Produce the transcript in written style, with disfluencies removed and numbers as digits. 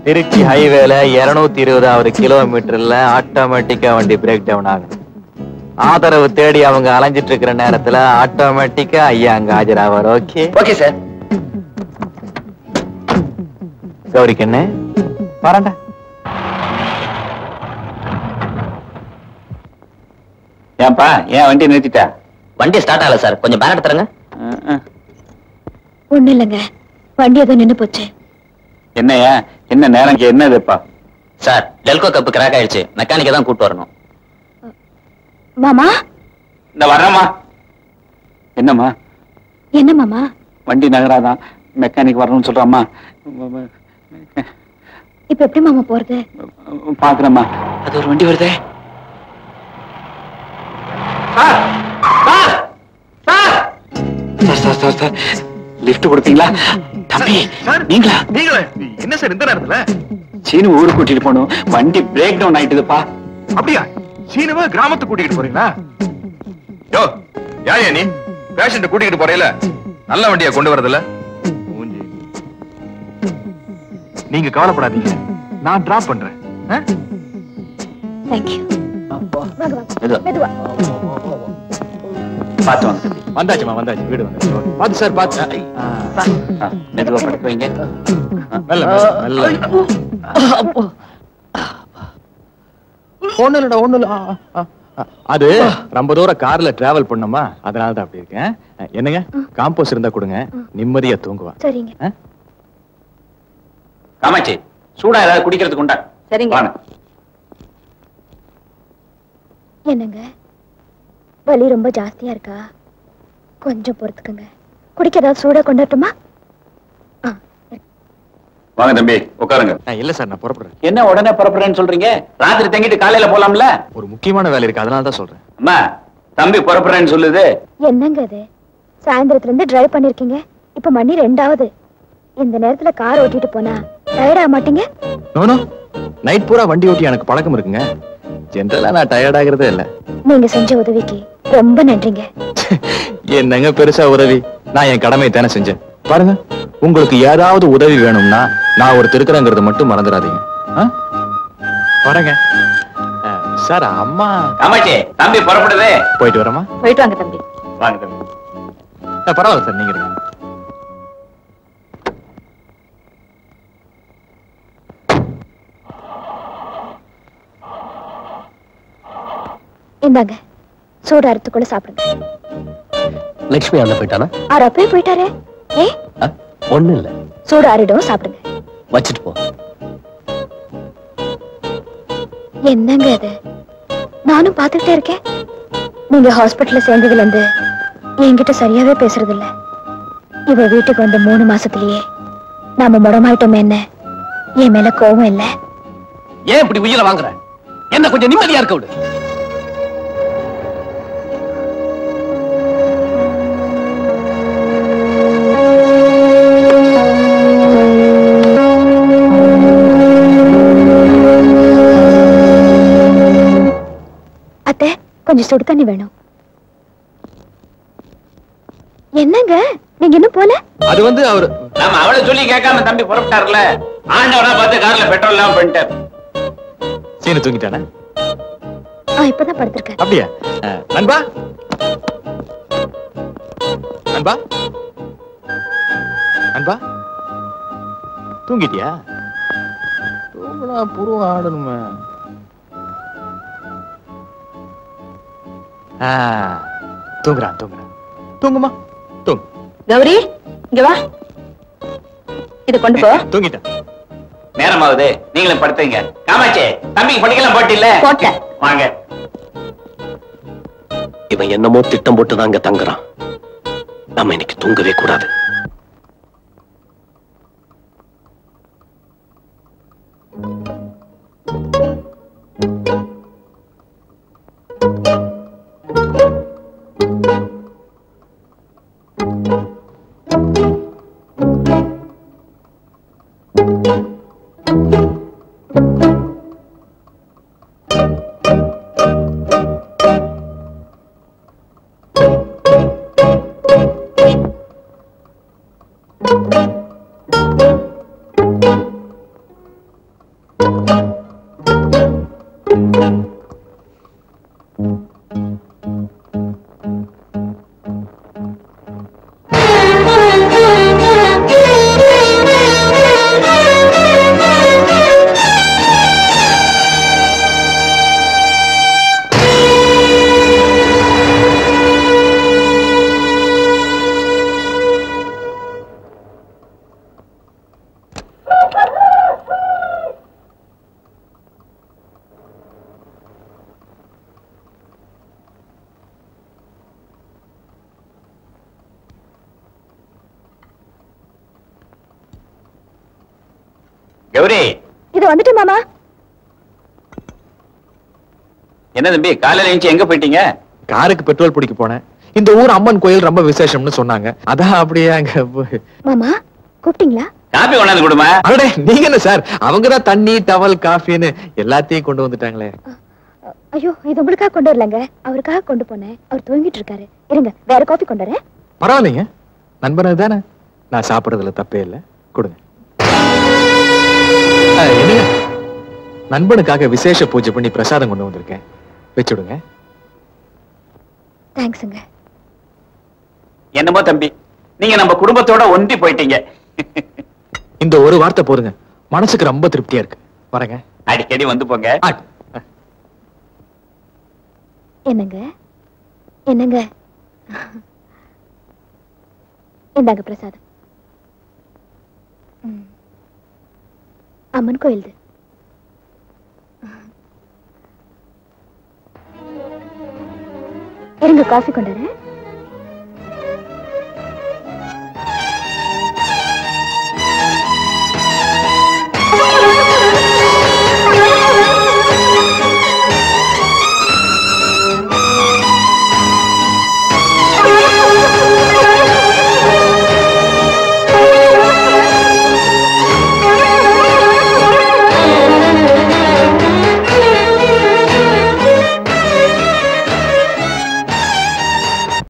திருச்சி ஹைவேல 220வது கிலோமீட்டர்ல ஆட்டோமேட்டிக்கா வண்டி பிரேக் டவுன் ஆகும். ஆதரவு தேடி அவங்க அலைஞ்சிட்டு இருக்கிற நேரத்துல ஆட்டோமேட்டிக்கா ஐயா அங்க ஆஜராவார். Okay okay sir. கௌரிக்கண்ணு வரண்டா. ஏன்பா ஏன் வண்டி நிறுத்திட்டா? வண்டி ஸ்டார்ட் ஆகல சார், கொஞ்சம் பேனட் தரங்க. ஒண்ணு இல்லைங்க, வண்டி ஏதோ நின்னு போச்சு. என்னையா என்ன நேரம் என்னதுப்பா? சார் டெல்கோ கப்பு கிராக் ஆயிடுச்சு, மெக்கானிக்கை தான் கூட்டு வரணும். மாமா இந்த வரமா? என்னம்மா? என்ன மாமா? வண்டி நகராதான், மெக்கானிக் வரணும்னு சொல்றாம்மா. இப்ப எப்படி மாமா போறது? பாக்குறேம்மா. அது ஒரு வண்டி வருதே. லிஃப்ட் கொடுப்பீங்களா? தம்பி நீங்களா? என்ன சார் இந்த நேரத்துல? சீனு ஊருக்கு கூட்டிட்டு போகணும், வண்டி பிரேக் டவுன் ஆயிட்டுதுப்பா. அப்படியா? சீனுவ கிராமத்துக்கு கூட்டிட்டு போறீங்களா? யோ யாரையா நீ? பேஷண்ட் கூட்டிட்டு போறீல, நல்ல வண்டியா கொண்டு வரதுல நீங்க கவலைப்படாதீங்க, நான் டிராப் பண்றேன். தேங்க்யூ. பாத்து வாங்க தம்பி. வந்தாச்சுமா வந்தாச்சு, வீடு வந்தாச்சு. பாத்து சார் பாத்து. மெதுவா படுக்க வைங்க. மெல்ல மெல்ல. ஒண்ணு இல்லடா, ஒண்ணு இல்ல. அது ரொம்ப தூரம் கார்ல டிராவல் பண்ணோமா, அதனாலதான் அப்படி இருக்கேன். என்னங்க காம்போஸ் இருந்தா கொடுங்க, நிம்மதியா தூங்குவா. சரிங்க. காமாட்சி சூடா ஏதாவது குடிக்கிறதுக்கு உண்டா? சரிங்க. என்னங்க வலி ரொம்ப ஜாஸ்தியா இருக்கா? கொஞ்சம் பொறுத்துக்குங்க, குடிக்க ஏதாவது சூடா கொண்டாட்டுமா? வாங்க தம்பி உட்காருங்க. இல்ல சார் நான் புறப்படுறேன். என்ன உடனே புறப்படுறேன்னு சொல்றீங்க? ராத்திரி தங்கிட்டு காலையில போலாம்ல? ஒரு முக்கியமான வேலை இருக்கு, அதனால தான் சொல்றேன். அம்மா தம்பி புறப்படுறேன்னு சொல்லுது. என்னங்க அது, சாயந்தரத்துல இருந்து டிரைவ் பண்ணிருக்கீங்க, இப்ப மணி 2ஆவது. இந்த நேரத்துல கார் ஓட்டிட்டு போனா டயர்ட் ஆக மாட்டீங்க? நோ நைட் பூரா வண்டி ஓட்டி எனக்கு பழக்கம் இருக்குங்க. ஜெனரலா நான் டயர்ட் ஆகிறதே இல்ல. நீங்க செஞ்ச உதவிக்கு ரொம்ப நன்றிங்க. என்னங்க பெருசா உதவி, நான் என் கடமை தானே செஞ்சேன். பாருங்க, உங்களுக்கு ஏதாவது உதவி வேணும்னா நான் ஒரு திருக்கிறேங்கிறத மட்டும் மறந்துடாதீங்க. வரேங்க சார். அம்மா காமாட்சி தம்பி புறப்படுதே. போயிட்டு வரமா? போயிட்டு வாங்க தம்பி. வாங்க தம்பி. பரவாயில்ல சார், நீங்க இருங்க. இந்தாங்க, சூடு அறுத்துக்குள்ள சாப்பிடுங்க. லட்சுமி அண்ணன் போயிட்டானா? அவர் அப்பவே போயிட்டாரு. ஏ ஒண்ணு இல்ல, சூடு ஆறிடும், சாப்பிடுங்க. வச்சிட்டு போ. என்னங்க அது, நானும் பாத்துக்கிட்டே இருக்கேன். நீங்க ஹாஸ்பிட்டல்ல சேர்ந்ததுல இருந்து என்கிட்ட சரியாவே பேசுறது இல்ல. இவ வீட்டுக்கு வந்த 3 மாசத்திலேயே நாம முடமாயிட்டோமே, என்ன என் மேல கோவம் இல்ல? ஏன் இப்படி உயிரை வாங்குற? என்ன கொஞ்சம் நிம்மதியா இருக்க விடு. அத்தை, கொஞ்சம் சுடு தண்ணி வேணும். என்னங்க நீங்க இன்னும் போல? அது வந்து அவரு நாம அவளை சொல்லி கேட்காம தம்பி புறப்பட்டார்ல, ஆண்டவனா பார்த்து கார்ல பெட்ரோல் எல்லாம் பண்ணிட்டார். சீனு தூங்கிட்டானே? இப்பதான் படுத்திருக்கேன். அப்படியா? நண்பா நண்பா நண்பா தூங்கிட்டியா? தூங்கலா, புருவ ஆடணுமே. தூங்குறான் தூங்குறான். தூங்குமா தூங்கு. கௌரி இங்க வா, இத கொண்டு போ. தூங்கிட்டான். நேரமாவது, நீங்களும் படுத்துங்க. காமாட்சி தம்பிக்கு படிக்கலாம் போட்டில்ல? போட்டேன். வாங்க. இவன் என்னமோ திட்டம் போட்டு தாங்க தங்குறான். நம்ம இன்னைக்கு தூங்கவே கூடாது. கௌரி, இது வந்துட்டு மாமா. என்ன தம்பி காலையில எழுந்துச்சு எங்க போயிட்டீங்க? காருக்கு பெட்ரோல் பிடிக்க போனேன். இந்த ஊர் அம்மன் கோயில் ரொம்ப விசேஷம்னு சொன்னாங்க. அதான் அப்படியே அங்க மாமா கூப்பிட்டீங்களா? காபி கொண்டாந்து கொடுமா. அடடே, நீங்க என்ன சார், அவங்கதான் தண்ணி டவல் காஃபின்னு எல்லாத்தையும் கொண்டு வந்துட்டாங்களே. ஐயோ, இது உங்களுக்காக கொண்டு வரலங்க, அவருக்காக கொண்டு போனேன். அவர் தூங்கிட்டு இருக்காரு. இருங்க, வேற காபி கொண்டு வரேன். பரவாயில்லைங்க, நண்பனுக்கு தானே. நான் சாப்பிடுறதுல தப்பே இல்லை, கொடுங்க. என்னங்க, நண்பனுக்காக விசேஷ பூஜை பண்ணி பிரசாதம் கொண்டு வந்திருக்கேன், வச்சுடுங்க. தேங்க்ஸுங்க. என்னமோ தம்பி, நீங்க நம்ம குடும்பத்தோட ஒன்றி போயிட்டீங்க. இந்த ஒரு வார்த்தை போதுங்க, மனசுக்கு ரொம்ப திருப்தியா இருக்கு. வரேங்க. அடிக்கடி வந்து போங்க. என்னங்க என்னங்க, இந்தாங்க பிரசாதம். அம்மன் கோயில். இருங்க, காஃபி கொண்டு வரேன்.